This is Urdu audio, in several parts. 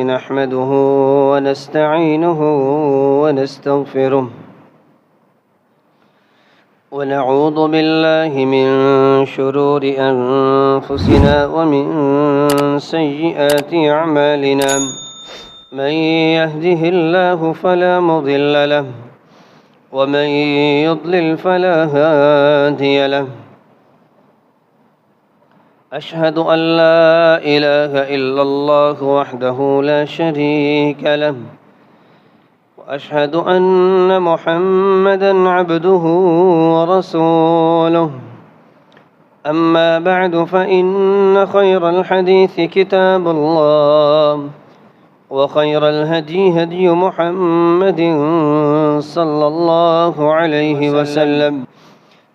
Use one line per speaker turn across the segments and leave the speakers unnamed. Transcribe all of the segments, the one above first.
نحمده ونستعينه ونستغفره ونعوذ بالله من شرور أنفسنا ومن سيئات أعمالنا من يهده الله فلا مضل له ومن يضلل فلا هادي له أشهد أن لا إله إلا الله وحده لا شريك له وأشهد أن محمدًا عبده ورسوله أما بعد فإن خير الحديث كتاب الله وخير الهدي هدي محمد صلى الله عليه وسلم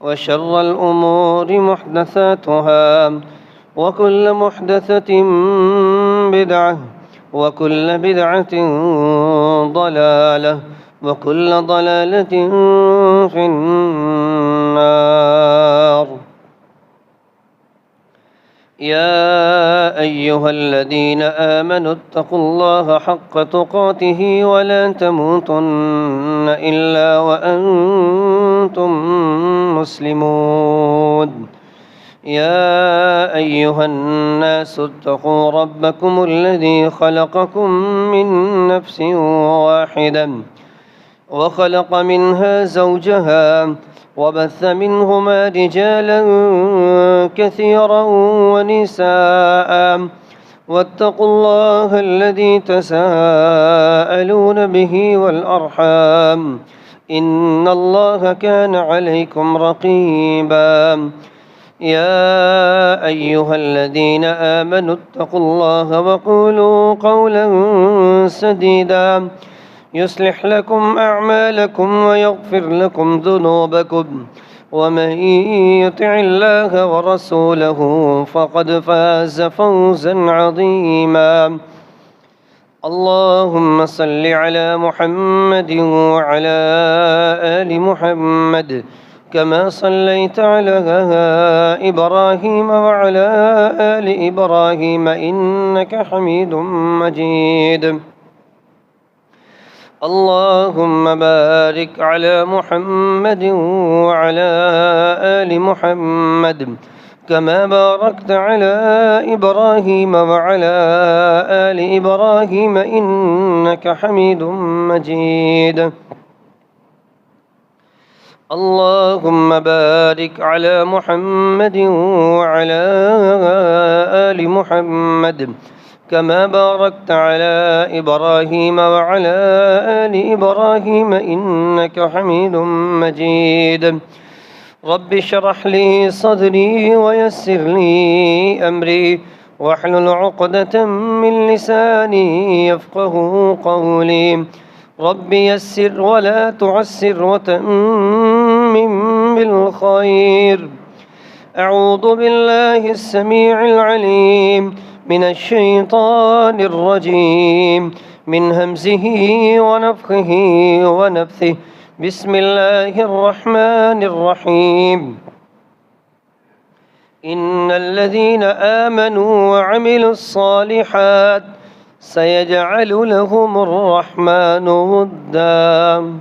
وشر الأمور محدثاتها وكل محدثة بدعة وكل بدعة ضلالة وكل ضلالة في النار. يا أيها الذين آمنوا اتقوا الله حق تقاته ولا تموتن إلا وأنتم مسلمون. يا أيها الناس اتقوا ربكم الذي خلقكم من نفس واحدة وخلق منها زوجها وبث منهما رجالا كثيرا ونساء واتقوا الله الذي تساءلون به والأرحام إن الله كان عليكم رقيبا. يا أيها الذين آمنوا اتقوا الله وقولوا قولا سديدا يصلح لكم أعمالكم ويغفر لكم ذنوبكم ومن يطع الله ورسوله فقد فاز فوزا عظيما. اللهم صل على محمد وعلى آل محمد كما صليت على إبراهيم وعلى آل إبراهيم إنك حميد مجيد. اللهم بارك على محمد وعلى آل محمد كما باركت على إبراهيم وعلى آل إبراهيم إنك حميد مجيد. اللهم بارك على محمد وعلى آل محمد كما باركت على إبراهيم وعلى آل إبراهيم إنك حميد مجيد. رب اشرح لي صدري ويسر لي أمري واحلل عقدة من لساني يفقه قولي. رب يسر ولا تعسر وتمم بالخير. أعوذ بالله السميع العليم من الشيطان الرجيم من همزه ونفخه ونفثه. بسم الله الرحمن الرحيم. إن الذين آمنوا وعملوا الصالحات سيجعل لهم الرحمن ودا.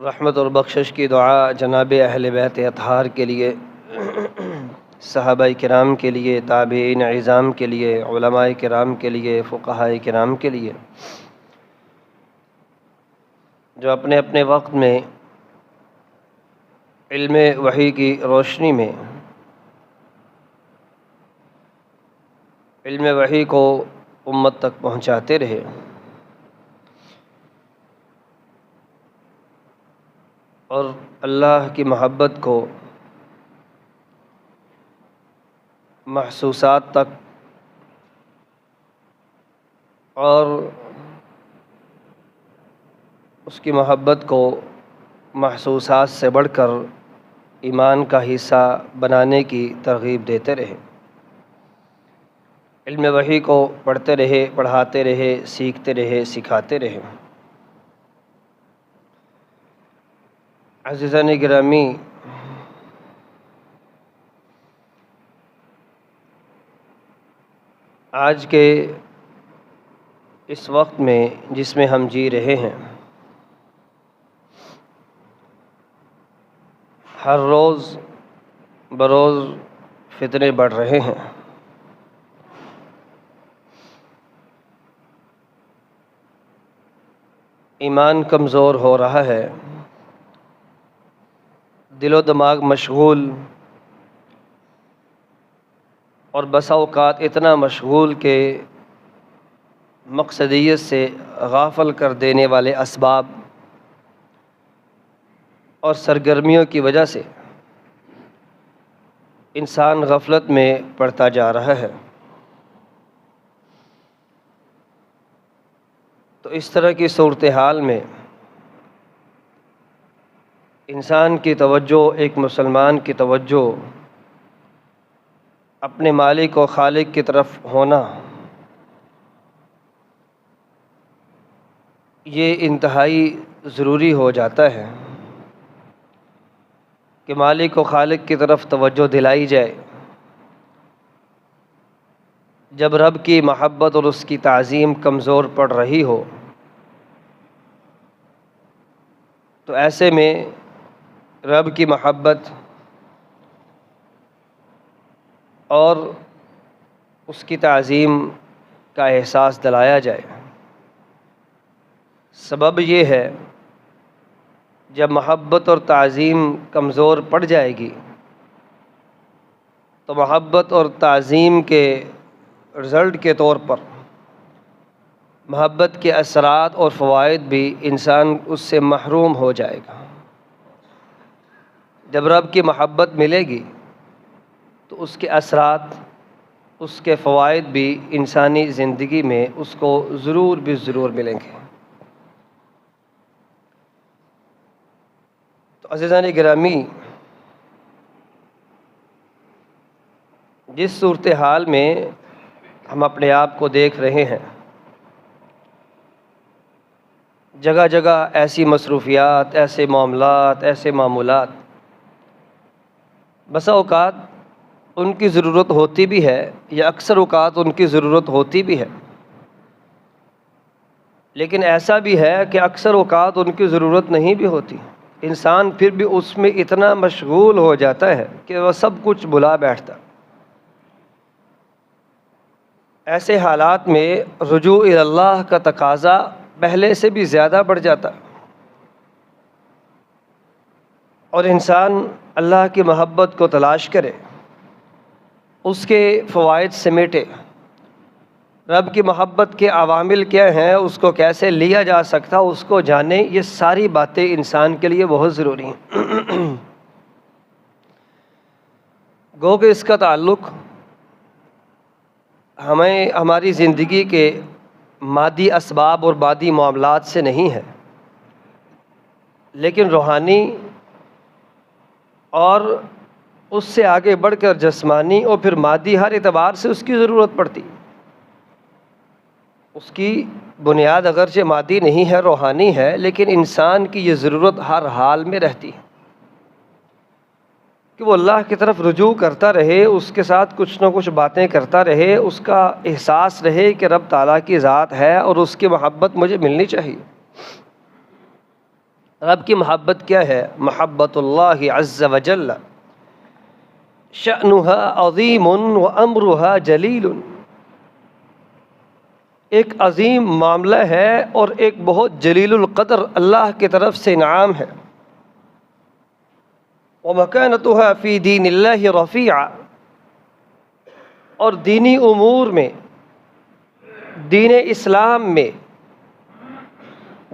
رحمت اور بخشش کی دعا جناب اہل بیت اطہار کے لیے، صحابہ کرام کے لیے، تابعین عظام کے لیے، علماء کرام کے لیے، فقہاء کرام کے لیے، جو اپنے اپنے وقت میں علم وحی کی روشنی میں علم وحی کو امت تک پہنچاتے رہے۔ اور اللہ کی محبت کو محسوسات تک اور اس کی محبت کو محسوسات سے بڑھ کر ایمان کا حصہ بنانے کی ترغیب دیتے رہے۔ علم وحی کو پڑھتے رہے، پڑھاتے رہے، سیکھتے رہے، سکھاتے رہے۔ عزیزان گرامی، آج کے اس وقت میں جس میں ہم جی رہے ہیں، ہر روز بروز فتنے بڑھ رہے ہیں۔ ایمان کمزور ہو رہا ہے، دل و دماغ مشغول، اور بسا اوقات اتنا مشغول کہ مقصدیت سے غافل کر دینے والے اسباب اور سرگرمیوں کی وجہ سے انسان غفلت میں پڑتا جا رہا ہے۔ تو اس طرح کی صورتحال میں انسان کی توجہ، ایک مسلمان کی توجہ اپنے مالک و خالق کی طرف ہونا، یہ انتہائی ضروری ہو جاتا ہے کہ مالک و خالق کی طرف توجہ دلائی جائے۔ جب رب کی محبت اور اس کی تعظیم کمزور پڑ رہی ہو تو ایسے میں رب کی محبت اور اس کی تعظیم کا احساس دلایا جائے۔ سبب یہ ہے، جب محبت اور تعظیم کمزور پڑ جائے گی تو محبت اور تعظیم کے رزلٹ کے طور پر محبت کے اثرات اور فوائد بھی انسان اس سے محروم ہو جائے گا۔ جب رب کی محبت ملے گی تو اس کے اثرات، اس کے فوائد بھی انسانی زندگی میں اس کو ضرور ملیں گے۔ تو عزیزان گرامی، جس صورتحال میں ہم اپنے آپ کو دیکھ رہے ہیں، جگہ جگہ ایسی مصروفیات، ایسے معاملات، ایسے معمولات، بسا اوقات ان کی ضرورت ہوتی بھی ہے یا اکثر اوقات ان کی ضرورت ہوتی بھی ہے، لیکن ایسا بھی ہے کہ اکثر اوقات ان کی ضرورت نہیں بھی ہوتی۔ انسان پھر بھی اس میں اتنا مشغول ہو جاتا ہے کہ وہ سب کچھ بھلا بیٹھتا۔ ایسے حالات میں رجوع الی اللہ کا تقاضا پہلے سے بھی زیادہ بڑھ جاتا، اور انسان اللہ کی محبت کو تلاش کرے، اس کے فوائد سمیٹے، رب کی محبت کے عوامل کیا ہیں، اس کو کیسے لیا جا سکتا، اس کو جانے۔ یہ ساری باتیں انسان کے لیے بہت ضروری ہیں۔ گو کہ اس کا تعلق ہمیں ہماری زندگی کے مادی اسباب اور مادی معاملات سے نہیں ہے، لیکن روحانی اور اس سے آگے بڑھ کر جسمانی اور پھر مادی ہر اعتبار سے اس کی ضرورت پڑتی۔ اس کی بنیاد اگرچہ مادی نہیں ہے، روحانی ہے، لیکن انسان کی یہ ضرورت ہر حال میں رہتی ہے کہ وہ اللہ کی طرف رجوع کرتا رہے، اس کے ساتھ کچھ نہ کچھ باتیں کرتا رہے، اس کا احساس رہے کہ رب تعالیٰ کی ذات ہے اور اس کی محبت مجھے ملنی چاہیے۔ رب کی محبت کیا ہے؟ محبت اللہ عز وجل شأنها عظیم وامرها جلیل، ایک عظیم معاملہ ہے اور ایک بہت جلیل القدر اللہ کی طرف سے انعام ہے۔ ومكانتها فی دین اللہ رفیعہ، اور دینی امور میں، دین اسلام میں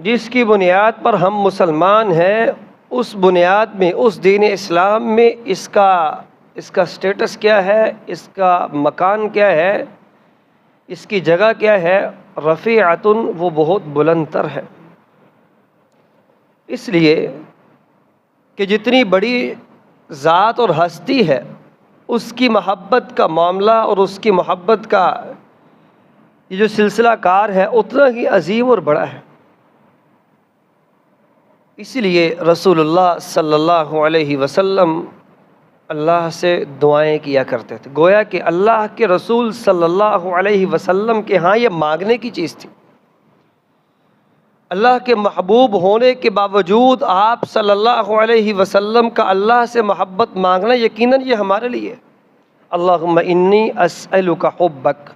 جس کی بنیاد پر ہم مسلمان ہیں، اس بنیاد میں، اس دین اسلام میں اس کا سٹیٹس کیا ہے، اس کا مکان کیا ہے، اس کی جگہ کیا ہے؟ رفیعۃ، وہ بہت بلند تر ہے۔ اس لیے کہ جتنی بڑی ذات اور ہستی ہے، اس کی محبت کا معاملہ اور اس کی محبت کا یہ جو سلسلہ کار ہے اتنا ہی عظیم اور بڑا ہے۔ اس لیے رسول اللہ صلی اللہ علیہ وسلم اللہ سے دعائیں کیا کرتے تھے، گویا کہ اللہ کے رسول صلی اللہ علیہ وسلم کے ہاں یہ مانگنے کی چیز تھی۔ اللہ کے محبوب ہونے کے باوجود آپ صلی اللہ علیہ وسلم کا اللہ سے محبت مانگنا یقیناً یہ ہمارے لیے اللہم انی اسألک حبک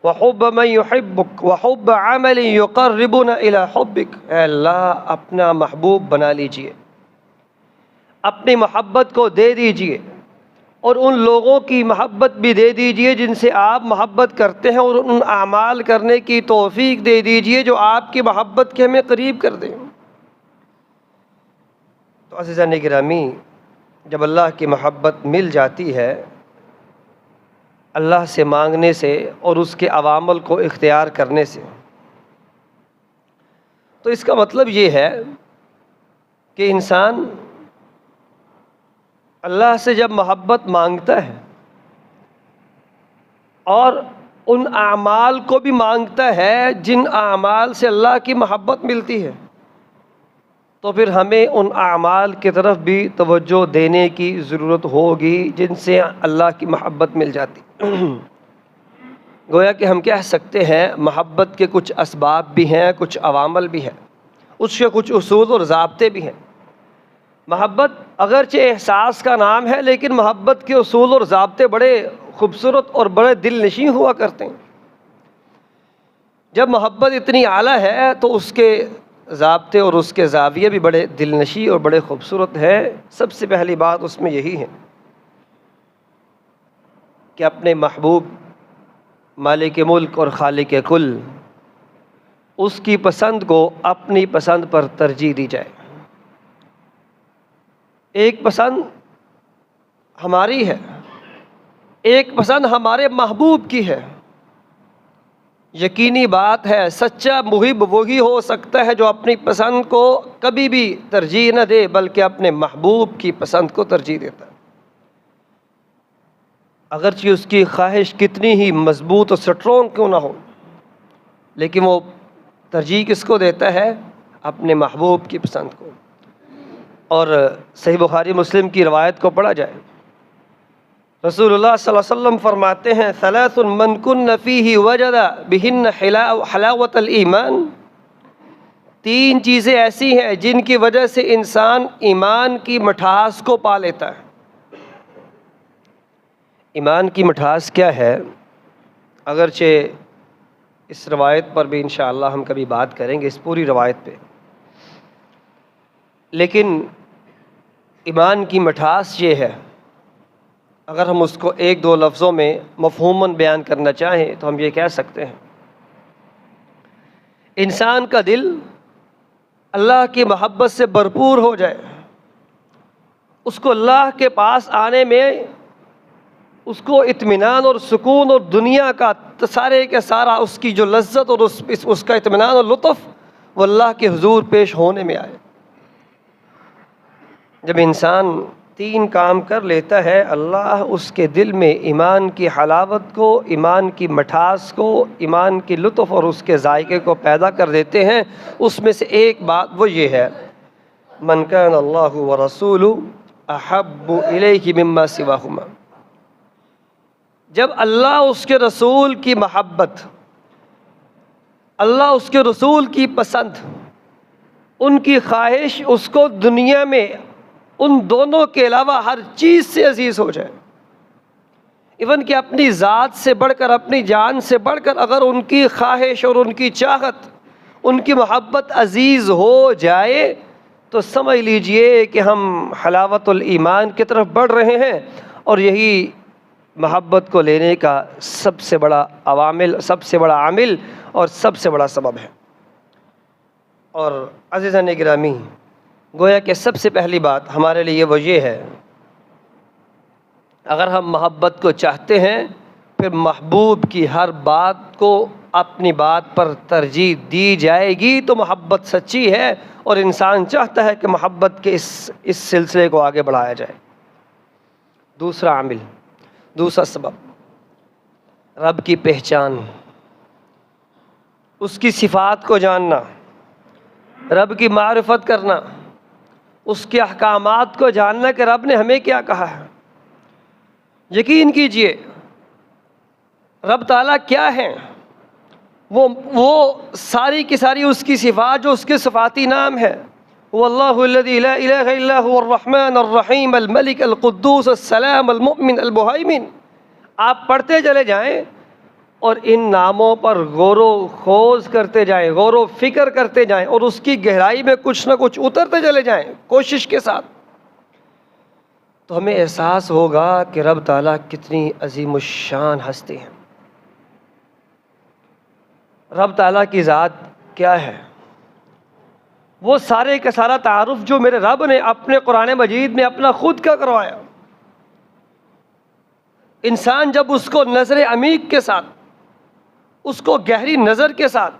وحب من یحبک وحب عمل یقربنا الی حبک، اے اللہ اپنا محبوب بنا لیجئے، اپنی محبت کو دے دیجئے، اور ان لوگوں کی محبت بھی دے دیجئے جن سے آپ محبت کرتے ہیں، اور ان اعمال کرنے کی توفیق دے دیجئے جو آپ کی محبت کے ہمیں قریب کر دیں۔ تو عزیزان گرامی، جب اللہ کی محبت مل جاتی ہے اللہ سے مانگنے سے اور اس کے عوامل کو اختیار کرنے سے، تو اس کا مطلب یہ ہے کہ انسان اللہ سے جب محبت مانگتا ہے اور ان اعمال کو بھی مانگتا ہے جن اعمال سے اللہ کی محبت ملتی ہے، تو پھر ہمیں ان اعمال کی طرف بھی توجہ دینے کی ضرورت ہوگی جن سے اللہ کی محبت مل جاتی۔ گویا کہ ہم کہہ سکتے ہیں محبت کے کچھ اسباب بھی ہیں، کچھ عوامل بھی ہیں، اس کے کچھ اصول اور ضابطے بھی ہیں۔ محبت اگرچہ احساس کا نام ہے، لیکن محبت کے اصول اور ضابطے بڑے خوبصورت اور بڑے دل نشیں ہوا کرتے ہیں۔ جب محبت اتنی اعلیٰ ہے تو اس کے ضابطے اور اس کے زاویے بھی بڑے دل نشیں اور بڑے خوبصورت ہے۔ سب سے پہلی بات اس میں یہی ہے کہ اپنے محبوب مالک ملک اور خالق کل، اس کی پسند کو اپنی پسند پر ترجیح دی جائے۔ ایک پسند ہماری ہے، ایک پسند ہمارے محبوب کی ہے۔ یقینی بات ہے سچا محب وہی ہو سکتا ہے جو اپنی پسند کو کبھی بھی ترجیح نہ دے بلکہ اپنے محبوب کی پسند کو ترجیح دیتا ہے، اگرچہ اس کی خواہش کتنی ہی مضبوط اور سٹرونگ کیوں نہ ہو، لیکن وہ ترجیح کس کو دیتا ہے؟ اپنے محبوب کی پسند کو۔ اور صحیح بخاری مسلم کی روایت کو پڑھا جائے، رسول اللہ صلی اللہ علیہ وسلم فرماتے ہیں ثلاث من کن فیہ وجد بہن حلاوت الایمان، تین چیزیں ایسی ہیں جن کی وجہ سے انسان ایمان کی مٹھاس کو پا لیتا ہے۔ ایمان کی مٹھاس کیا ہے؟ اگرچہ اس روایت پر بھی انشاءاللہ ہم کبھی بات کریں گے، اس پوری روایت پہ، لیکن ایمان کی مٹھاس یہ ہے، اگر ہم اس کو ایک دو لفظوں میں مفہوماً بیان کرنا چاہیں تو ہم یہ کہہ سکتے ہیں انسان کا دل اللہ کی محبت سے بھرپور ہو جائے، اس کو اللہ کے پاس آنے میں اس کو اطمینان اور سکون اور دنیا کا سارے کا سارا اس کی جو لذت اور اس کا اطمینان اور لطف وہ اللہ کے حضور پیش ہونے میں آئے۔ جب انسان تین کام کر لیتا ہے، اللہ اس کے دل میں ایمان کی حلاوت کو، ایمان کی مٹھاس کو، ایمان کی لطف اور اس کے ذائقے کو پیدا کر دیتے ہیں۔ اس میں سے ایک بات وہ یہ ہے من کان اللہ ورسولہ احب الیہ مما سواہما، جب اللہ اس کے رسول کی محبت، اللہ اس کے رسول کی پسند ان کی خواہش اس کو دنیا میں ان دونوں کے علاوہ ہر چیز سے عزیز ہو جائے، ایون کہ اپنی ذات سے بڑھ کر، اپنی جان سے بڑھ کر اگر ان کی خواہش اور ان کی چاہت، ان کی محبت عزیز ہو جائے تو سمجھ لیجئے کہ ہم حلاوت الایمان کی طرف بڑھ رہے ہیں، اور یہی محبت کو لینے کا سب سے بڑا عامل اور سب سے بڑا سبب ہے۔ اور عزیزان گرامی، گویا کہ سب سے پہلی بات ہمارے لیے وہ یہ ہے، اگر ہم محبت کو چاہتے ہیں پھر محبوب کی ہر بات کو اپنی بات پر ترجیح دی جائے گی تو محبت سچی ہے، اور انسان چاہتا ہے کہ محبت کے اس سلسلے کو آگے بڑھایا جائے۔ دوسرا سبب رب کی پہچان، اس کی صفات کو جاننا، رب کی معرفت کرنا، اس کے احکامات کو جاننا کہ رب نے ہمیں کیا کہا ہے۔ یقین کیجئے رب تعالیٰ کیا ہیں، وہ ساری کی ساری اس کی صفات جو اس کے صفاتی نام ہے، واللہ الذی لا الہ الا هو الرحمن الرحیم الملک القدوس السلام المؤمن المہیمن، آپ پڑھتے چلے جائیں اور ان ناموں پر غور و خوض کرتے جائیں، غور و فکر کرتے جائیں، اور اس کی گہرائی میں کچھ نہ کچھ اترتے چلے جائیں کوشش کے ساتھ، تو ہمیں احساس ہوگا کہ رب تعالیٰ کتنی عظیم الشان ہستی ہیں۔ رب تعالیٰ کی ذات کیا ہے، وہ سارے کا سارا تعارف جو میرے رب نے اپنے قرآن مجید میں اپنا خود کا کروایا، انسان جب اس کو نظر عمیق کے ساتھ، اس کو گہری نظر کے ساتھ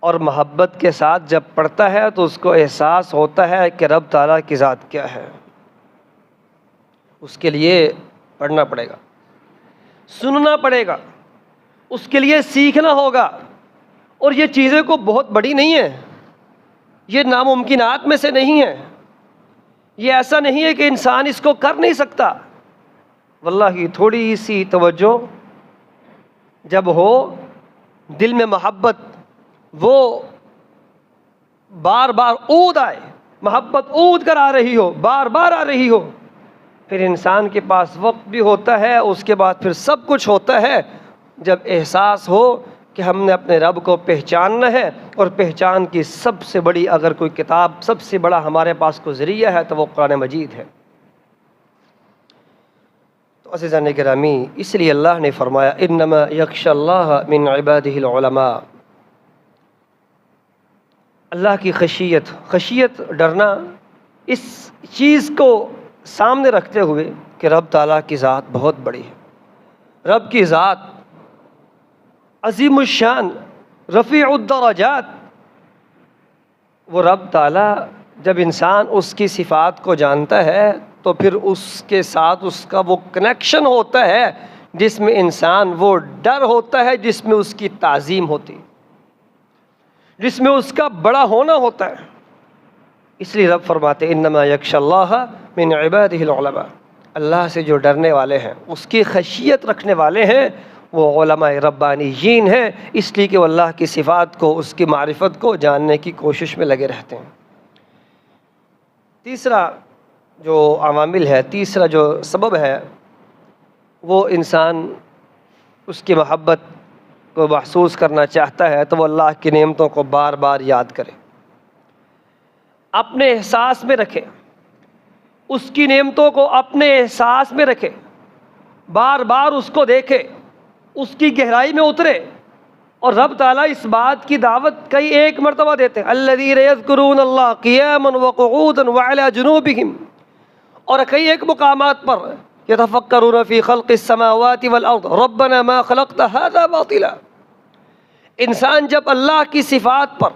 اور محبت کے ساتھ جب پڑھتا ہے تو اس کو احساس ہوتا ہے کہ رب تعالیٰ کی ذات کیا ہے۔ اس کے لیے پڑھنا پڑے گا، سننا پڑے گا، اس کے لیے سیکھنا ہوگا، اور یہ چیزیں کو بہت بڑی نہیں ہیں، یہ ناممکنات میں سے نہیں ہے، یہ ایسا نہیں ہے کہ انسان اس کو کر نہیں سکتا۔ واللہ تھوڑی سی توجہ جب ہو، دل میں محبت وہ بار بار اود آئے، محبت اود کر آ رہی ہو، بار بار آ رہی ہو، پھر انسان کے پاس وقت بھی ہوتا ہے، اس کے بعد پھر سب کچھ ہوتا ہے جب احساس ہو کہ ہم نے اپنے رب کو پہچاننا ہے، اور پہچان کی سب سے بڑی اگر کوئی کتاب، سب سے بڑا ہمارے پاس کوئی ذریعہ ہے تو وہ قرآن مجید ہے۔ تو عزیزان گرامی، اس لیے اللہ نے فرمایا انما یخشی اللہ من عبادہ العلماء، اللہ کی خشیت ڈرنا، اس چیز کو سامنے رکھتے ہوئے کہ رب تعالیٰ کی ذات بہت بڑی ہے، رب کی ذات عظیم الشان، رفیع الدرجات، وہ رب تعالیٰ جب انسان اس کی صفات کو جانتا ہے تو پھر اس کے ساتھ اس کا وہ کنیکشن ہوتا ہے جس میں انسان وہ ڈر ہوتا ہے، جس میں اس کی تعظیم ہوتی، جس میں اس کا بڑا ہونا ہوتا ہے۔ اس لیے رب فرماتے انما یخشی اللہ من عبادہ العلماء، اللہ سے جو ڈرنے والے ہیں، اس کی خشیت رکھنے والے ہیں، وہ علماء ربانیین ہیں، اس لیے کہ وہ اللہ کی صفات کو، اس کی معرفت کو جاننے کی کوشش میں لگے رہتے ہیں۔ تیسرا جو عوامل ہے، تیسرا جو سبب ہے، وہ انسان اس کی محبت کو محسوس کرنا چاہتا ہے تو وہ اللہ کی نعمتوں کو بار بار یاد کرے، اپنے احساس میں رکھے، اس کی نعمتوں کو اپنے احساس میں رکھے، بار بار اس کو دیکھے، اس کی گہرائی میں اترے، اور رب تعالیٰ اس بات کی دعوت کئی ایک مرتبہ دیتے ہیں الذین یذکرون اللہ قیاما وقعودا وعلی جنوبہم، اور کئی ایک مقامات پر یتفکرون فی خلق السماوات والارض ربنا ما خلقت ھذا باطلا۔ انسان جب اللہ کی صفات پر،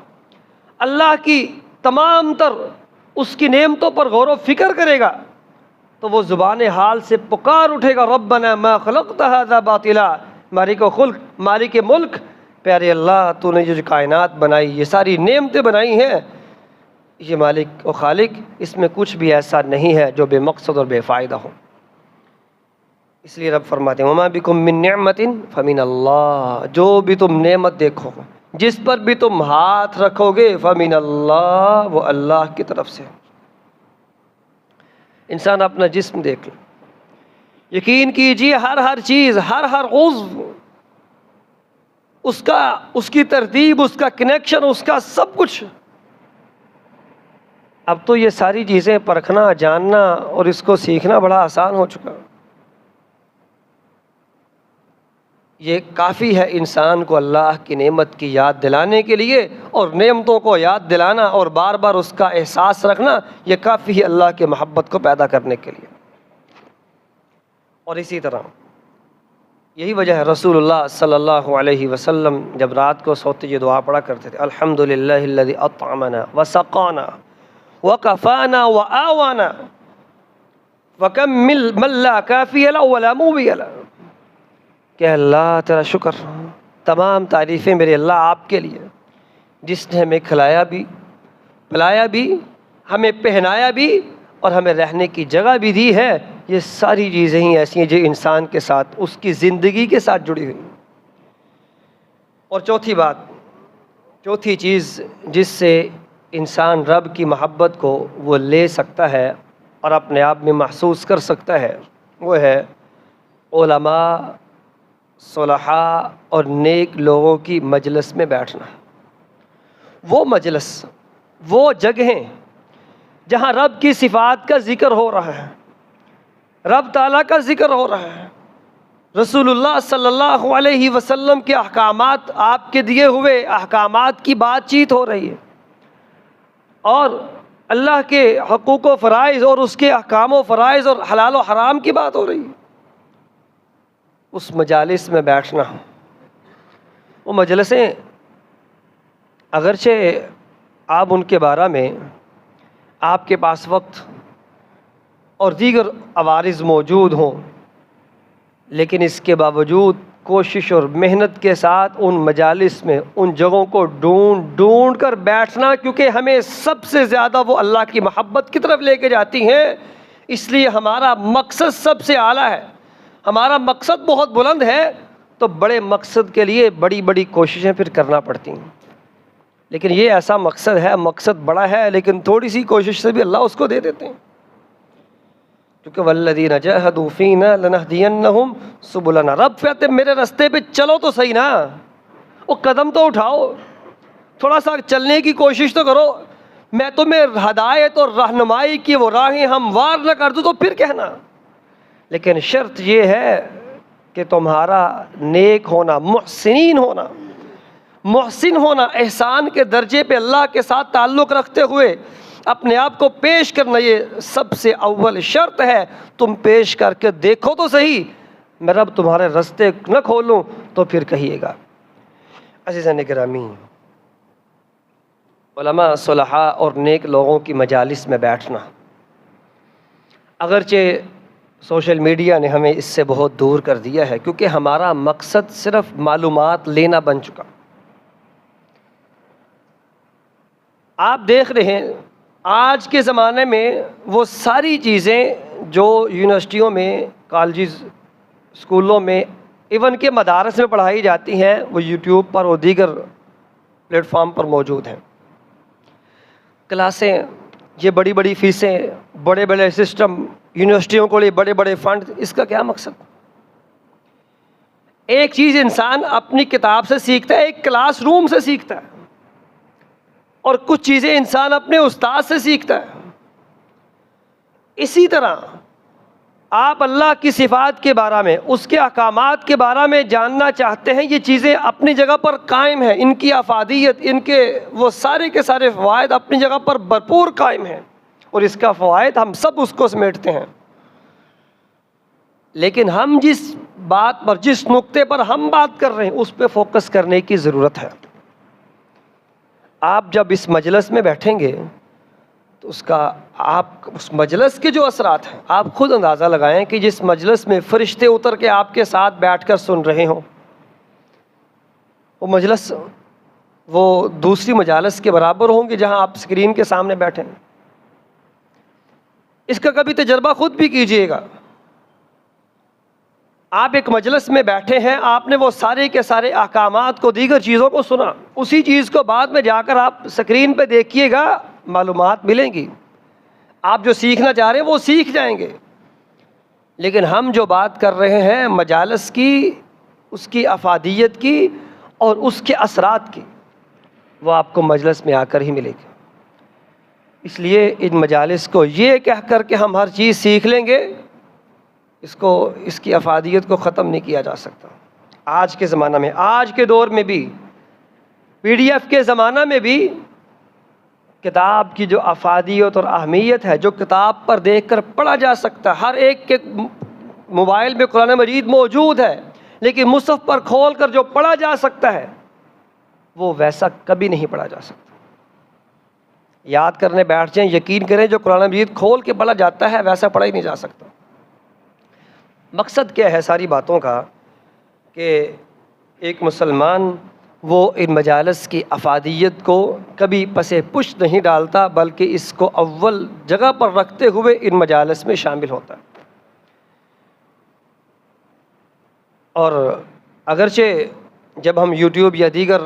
اللہ کی تمام تر اس کی نعمتوں پر غور و فکر کرے گا تو وہ زبان حال سے پکار اٹھے گا ربنا ما خلقت ھذا باطلا، مالک خلق، مالک ملک، پیارے اللہ تو نے جو کائنات بنائی، یہ ساری نعمتیں بنائی ہیں، یہ مالک و خالق، اس میں کچھ بھی ایسا نہیں ہے جو بے مقصد اور بے فائدہ ہو۔ اس لیے رب فرماتے ہیں وما بکم من نعمت فمن اللہ، جو بھی تم نعمت دیکھو، جس پر بھی تم ہاتھ رکھو گے فمن اللہ، وہ اللہ کی طرف سے۔ انسان اپنا جسم دیکھ لے، یقین کیجئے ہر چیز، ہر عضو، اس کی ترتیب، اس کا کنیکشن، اس کا سب کچھ۔ اب تو یہ ساری چیزیں پرکھنا، جاننا اور اس کو سیکھنا بڑا آسان ہو چکا۔ یہ کافی ہے انسان کو اللہ کی نعمت کی یاد دلانے کے لیے، اور نعمتوں کو یاد دلانا اور بار بار اس کا احساس رکھنا، یہ کافی ہے اللہ کی محبت کو پیدا کرنے کے لیے۔ اور اسی طرح یہی وجہ ہے رسول اللہ صلی اللہ علیہ وسلم جب رات کو سوتے یہ دعا پڑھا کرتے تھے، الحمدللہ الذی اطعمنا وسقانا وکفانا وآوانا وکم من لا کافی له ولا موی له، کہ اللہ تیرا شکر، تمام تعریفیں میرے اللہ آپ کے لیے، جس نے ہمیں کھلایا بھی، پلایا بھی، ہمیں پہنایا بھی اور ہمیں رہنے کی جگہ بھی دی ہے۔ یہ ساری چیزیں ہی ایسی ہیں جو انسان کے ساتھ، اس کی زندگی کے ساتھ جڑی ہوئی۔ اور چوتھی چیز جس سے انسان رب کی محبت کو وہ لے سکتا ہے اور اپنے آپ میں محسوس کر سکتا ہے، وہ ہے علماء، صلحاء اور نیک لوگوں کی مجلس میں بیٹھنا۔ وہ مجلس، وہ جگہیں جہاں رب کی صفات کا ذکر ہو رہا ہے، رب تعالیٰ کا ذکر ہو رہا ہے، رسول اللہ صلی اللہ علیہ وسلم کے احکامات، آپ کے دیے ہوئے احکامات کی بات چیت ہو رہی ہے، اور اللہ کے حقوق و فرائض اور اس کے احکام و فرائض اور حلال و حرام کی بات ہو رہی ہے۔ اس مجالس میں بیٹھنا، وہ مجلسیں اگرچہ آپ ان کے بارے میں آپ کے پاس وقت اور دیگر عوارض موجود ہوں، لیکن اس کے باوجود کوشش اور محنت کے ساتھ ان مجالس میں ان جگہوں کو ڈھونڈ کر بیٹھنا، کیونکہ ہمیں سب سے زیادہ وہ اللہ کی محبت کی طرف لے کے جاتی ہیں۔ اس لیے ہمارا مقصد سب سے اعلیٰ ہے، ہمارا مقصد بہت بلند ہے، تو بڑے مقصد کے لیے بڑی بڑی کوششیں پھر کرنا پڑتی ہیں۔ لیکن یہ ایسا مقصد ہے، مقصد بڑا ہے، لیکن تھوڑی سی کوشش سے بھی اللہ اس کو دے دیتے ہیں، کیونکہ والذین جاہدوا فینا لنہدینہم سبلنا۔ رب کہتے میرے رستے پہ چلو تو صحیح نا، وہ قدم تو اٹھاؤ، تھوڑا سا چلنے کی کوشش تو کرو، میں تمہیں ہدایت اور رہنمائی کی وہ راہیں ہموار نہ کر دوں تو پھر کہنا۔ لیکن شرط یہ ہے کہ تمہارا نیک ہونا، محسن ہونا، احسان کے درجے پہ اللہ کے ساتھ تعلق رکھتے ہوئے اپنے آپ کو پیش کرنا، یہ سب سے اول شرط ہے۔ تم پیش کر کے دیکھو تو صحیح، میں رب تمہارے رستے نہ کھولوں تو پھر کہیے گا۔ عزیزان گرامی، علماء، صلحاء اور نیک لوگوں کی مجالس میں بیٹھنا، اگرچہ سوشل میڈیا نے ہمیں اس سے بہت دور کر دیا ہے، کیونکہ ہمارا مقصد صرف معلومات لینا بن چکا۔ آپ دیکھ رہے ہیں آج کے زمانے میں وہ ساری چیزیں جو یونیورسٹیوں میں، کالجز، اسکولوں میں، ایون کہ مدارس میں پڑھائی جاتی ہیں، وہ یوٹیوب پر اور دیگر پلیٹ فارم پر موجود ہیں۔ کلاسیں، یہ بڑی بڑی فیسیں، بڑے بڑے سسٹم، یونیورسٹیوں کو لیے بڑے بڑے فنڈ، اس کا کیا مقصد؟ ایک چیز انسان اپنی کتاب سے سیکھتا ہے، ایک کلاس روم سے سیکھتا ہے، اور کچھ چیزیں انسان اپنے استاد سے سیکھتا ہے۔ اسی طرح آپ اللہ کی صفات کے بارے میں، اس کے احکامات کے بارے میں جاننا چاہتے ہیں، یہ چیزیں اپنی جگہ پر قائم ہیں، ان کی افادیت، ان کے وہ سارے کے سارے فوائد اپنی جگہ پر بھرپور قائم ہیں، اور اس کا فوائد ہم سب اس کو سمیٹتے ہیں۔ لیکن ہم جس بات پر، جس نقطے پر ہم بات کر رہے ہیں، اس پہ فوکس کرنے کی ضرورت ہے۔ آپ جب اس مجلس میں بیٹھیں گے تو اس مجلس کے جو اثرات ہیں، آپ خود اندازہ لگائیں کہ جس مجلس میں فرشتے اتر کے آپ کے ساتھ بیٹھ کر سن رہے ہوں، وہ مجلس وہ دوسری مجالس کے برابر ہوں گے جہاں آپ اسکرین کے سامنے بیٹھیں۔ اس کا کبھی تجربہ خود بھی کیجئے گا۔ آپ ایک مجلس میں بیٹھے ہیں، آپ نے وہ سارے کے سارے احکامات کو، دیگر چیزوں کو سنا، اسی چیز کو بعد میں جا کر آپ اسکرین پہ دیکھیے گا، معلومات ملیں گی، آپ جو سیکھنا چاہ رہے ہیں وہ سیکھ جائیں گے۔ لیکن ہم جو بات کر رہے ہیں مجالس کی، اس کی افادیت کی اور اس کے اثرات کی، وہ آپ کو مجلس میں آ کر ہی ملے گی۔ اس لیے ان مجالس کو یہ کہہ کر کہ ہم ہر چیز سیکھ لیں گے، اس کی افادیت کو ختم نہیں کیا جا سکتا۔ آج کے زمانہ میں، آج کے دور میں بھی، پی ڈی ایف کے زمانہ میں بھی کتاب کی جو افادیت اور اہمیت ہے، جو کتاب پر دیکھ کر پڑھا جا سکتا ہے، ہر ایک کے موبائل میں قرآن مجید موجود ہے، لیکن مصحف پر کھول کر جو پڑھا جا سکتا ہے وہ ویسا کبھی نہیں پڑھا جا سکتا۔ یاد کرنے بیٹھ جائیں، یقین کریں، جو قرآن مجید کھول کے پڑھا جاتا ہے ویسا پڑھا ہی نہیں جا سکتا۔ مقصد کیا ہے ساری باتوں کا کہ ایک مسلمان وہ ان مجالس کی افادیت کو کبھی پس پش نہیں ڈالتا، بلکہ اس کو اول جگہ پر رکھتے ہوئے ان مجالس میں شامل ہوتا ہے۔ اور اگرچہ جب ہم یوٹیوب یا دیگر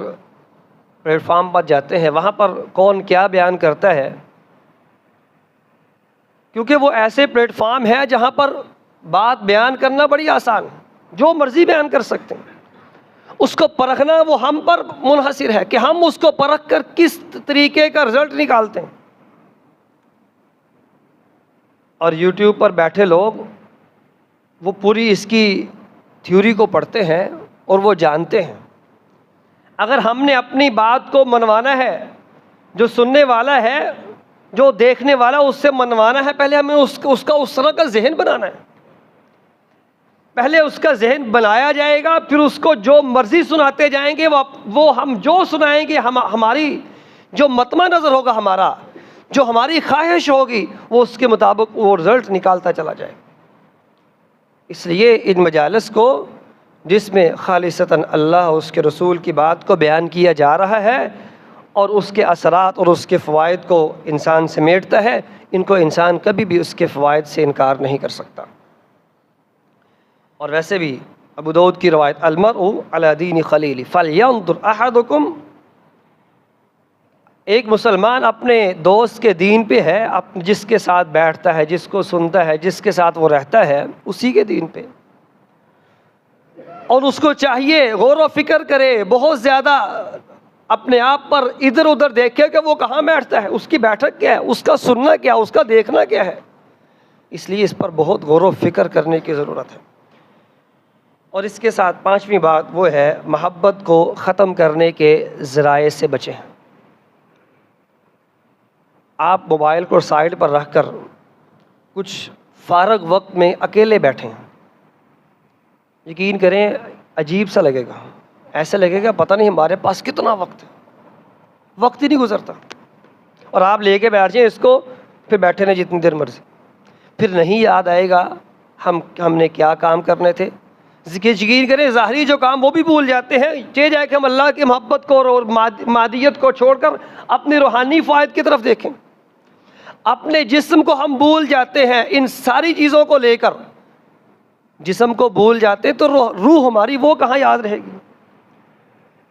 پلیٹ فارم پر جاتے ہیں، وہاں پر کون کیا بیان کرتا ہے، کیونکہ وہ ایسے پلیٹ فارم ہے جہاں پر بات بیان کرنا بڑی آسان ہے، جو مرضی بیان کر سکتے ہیں، اس کو پرکھنا وہ ہم پر منحصر ہے کہ ہم اس کو پرکھ کر کس طریقے کا رزلٹ نکالتے ہیں۔ اور یوٹیوب پر بیٹھے لوگ وہ پوری اس کی تھیوری کو پڑھتے ہیں اور وہ جانتے ہیں۔ اگر ہم نے اپنی بات کو منوانا ہے، جو سننے والا ہے، جو دیکھنے والا، اس سے منوانا ہے، پہلے ہمیں اس کا اس طرح کا ذہن بنانا ہے۔ پہلے اس کا ذہن بنایا جائے گا، پھر اس کو جو مرضی سناتے جائیں گے، وہ ہم جو سنائیں گے، ہماری جو مطمع نظر ہوگا، ہمارا جو ہماری خواہش ہوگی، وہ اس کے مطابق وہ رزلٹ نکالتا چلا جائے گا۔ اس لیے ان مجالس کو، جس میں خالصتاً اللہ اور اس کے رسول کی بات کو بیان کیا جا رہا ہے اور اس کے اثرات اور اس کے فوائد کو انسان سمیٹتا ہے، ان کو انسان کبھی بھی اس کے فوائد سے انکار نہیں کر سکتا۔ اور ویسے بھی ابو داؤد کی روایت، المرء علی دین خلیلہ فلینظر احدکم، ایک مسلمان اپنے دوست کے دین پہ ہے، جس کے ساتھ بیٹھتا ہے، جس کو سنتا ہے، جس کے ساتھ وہ رہتا ہے، اسی کے دین پہ، اور اس کو چاہیے غور و فکر کرے، بہت زیادہ اپنے آپ پر ادھر ادھر دیکھے کہ وہ کہاں بیٹھتا ہے، اس کی بیٹھک کیا ہے، اس کا سننا کیا ہے، اس کا دیکھنا کیا ہے۔ اس لیے اس پر بہت غور و فکر کرنے کی ضرورت ہے۔ اور اس کے ساتھ پانچویں بات وہ ہے، محبت کو ختم کرنے کے ذرائع سے بچیں۔ آپ موبائل کو سائڈ پر رکھ کر کچھ فارغ وقت میں اکیلے بیٹھیں، یقین کریں عجیب سا لگے گا، ایسا لگے گا پتہ نہیں ہمارے پاس کتنا وقت ہے، وقت ہی نہیں گزرتا۔ اور آپ لے کے بیٹھ جائیں اس کو، پھر بیٹھے رہیں جتنی دیر مرضی، پھر نہیں یاد آئے گا ہم نے کیا کام کرنے تھے۔ یقین کریں ظاہری جو کام وہ بھی بھول جاتے ہیں، چاہے جائے کہ ہم اللہ کی محبت کو اور مادیت کو چھوڑ کر اپنی روحانی فوائد کی طرف دیکھیں۔ اپنے جسم کو ہم بھول جاتے ہیں، ان ساری چیزوں کو لے کر جسم کو بھول جاتے تو روح ہماری وہ کہاں یاد رہے گی۔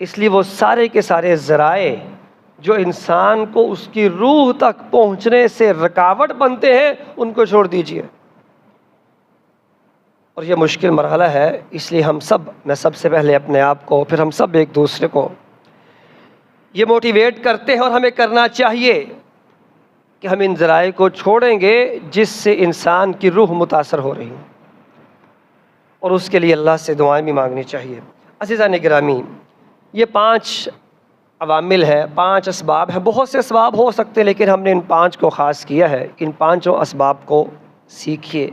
اس لیے وہ سارے کے سارے ذرائع جو انسان کو اس کی روح تک پہنچنے سے رکاوٹ بنتے ہیں، ان کو چھوڑ دیجیے۔ اور یہ مشکل مرحلہ ہے، اس لیے میں سب سے پہلے اپنے آپ کو، پھر ہم سب ایک دوسرے کو یہ موٹیویٹ کرتے ہیں، اور ہمیں کرنا چاہیے کہ ہم ان ذرائع کو چھوڑیں گے جس سے انسان کی روح متاثر ہو رہی ہے، اور اس کے لیے اللہ سے دعائیں بھی مانگنی چاہیے۔ عزیزان گرامی، یہ 5 عوامل ہے، 5 اسباب ہیں، بہت سے اسباب ہو سکتے ہیں، لیکن ہم نے ان 5 کو خاص کیا ہے۔ ان 5 اسباب کو سیکھیے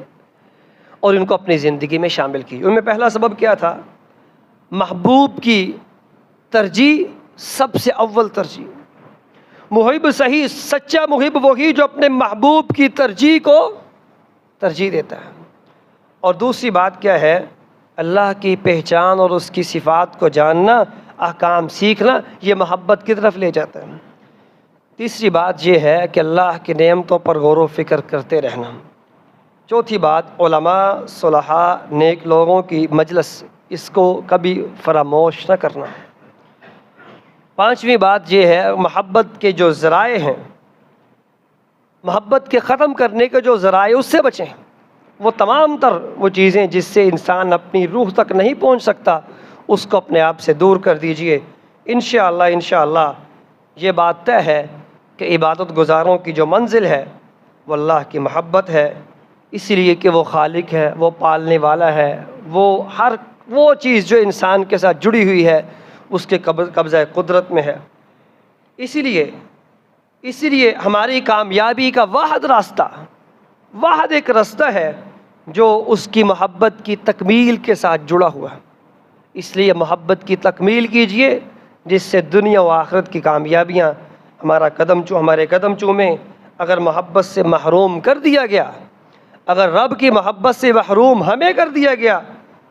اور ان کو اپنی زندگی میں شامل کیے۔ ان میں پہلا سبب کیا تھا؟ محبوب کی ترجیح، سب سے اول ترجیح۔ محب صحیح، سچا محب وہی جو اپنے محبوب کی ترجیح کو ترجیح دیتا ہے۔ اور دوسری بات کیا ہے؟ اللہ کی پہچان اور اس کی صفات کو جاننا، احکام سیکھنا، یہ محبت کی طرف لے جاتا ہے۔ تیسری بات یہ ہے کہ اللہ کی نعمتوں پر غور و فکر کرتے رہنا، چوتھی بات، علماء، صلحاء، نیک لوگوں کی مجلس، اس کو کبھی فراموش نہ کرنا۔ پانچویں بات یہ ہے، محبت کے جو ذرائع ہیں، محبت کے ختم کرنے کے جو ذرائع، اس سے بچیں۔ وہ تمام تر وہ چیزیں جس سے انسان اپنی روح تک نہیں پہنچ سکتا، اس کو اپنے آپ سے دور کر دیجئے۔ انشاءاللہ یہ بات طے ہے کہ عبادت گزاروں کی جو منزل ہے وہ اللہ کی محبت ہے، اس لیے کہ وہ خالق ہے، وہ پالنے والا ہے، وہ چیز جو انسان کے ساتھ جڑی ہوئی ہے اس کے قبضہ قدرت میں ہے۔ اسی لیے ہماری کامیابی کا واحد ایک راستہ ہے جو اس کی محبت کی تکمیل کے ساتھ جڑا ہوا ہے۔ اس لیے محبت کی تکمیل کیجئے، جس سے دنیا و آخرت کی کامیابیاں ہمارے قدم چومیں۔ اگر محبت سے محروم کر دیا گیا، اگر رب کی محبت سے محروم ہمیں کر دیا گیا،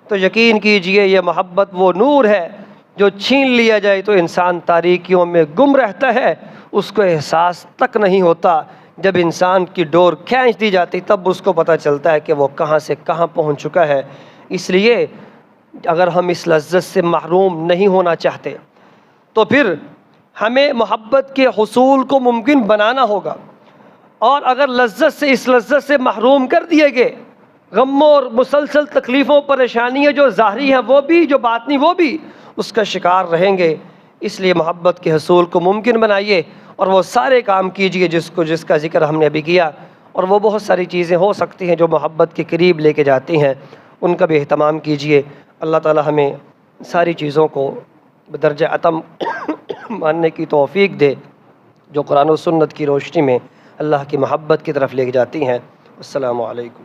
تو یقین کیجئے یہ محبت وہ نور ہے جو چھین لیا جائے تو انسان تاریکیوں میں گم رہتا ہے، اس کو احساس تک نہیں ہوتا۔ جب انسان کی ڈور کھینچ دی جاتی تب اس کو پتہ چلتا ہے کہ وہ کہاں سے کہاں پہنچ چکا ہے۔ اس لیے اگر ہم اس لذت سے محروم نہیں ہونا چاہتے تو پھر ہمیں محبت کے حصول کو ممکن بنانا ہوگا، اور اگر اس لذت سے محروم کر دیے گئے، غموں اور مسلسل تکلیفوں پریشانیاں جو ظاہری ہیں وہ بھی، جو باطنی وہ بھی اس کا شکار رہیں گے۔ اس لیے محبت کے حصول کو ممکن بنائیے، اور وہ سارے کام کیجئے جس کا ذکر ہم نے ابھی کیا، اور وہ بہت ساری چیزیں ہو سکتی ہیں جو محبت کے قریب لے کے جاتی ہیں، ان کا بھی اہتمام کیجئے۔ اللہ تعالی ہمیں ساری چیزوں کو بدرجہ اتم ماننے کی توفیق دے جو قرآن و سنت کی روشنی میں اللہ کی محبت کی طرف لے کے جاتی ہیں۔ السلام علیکم۔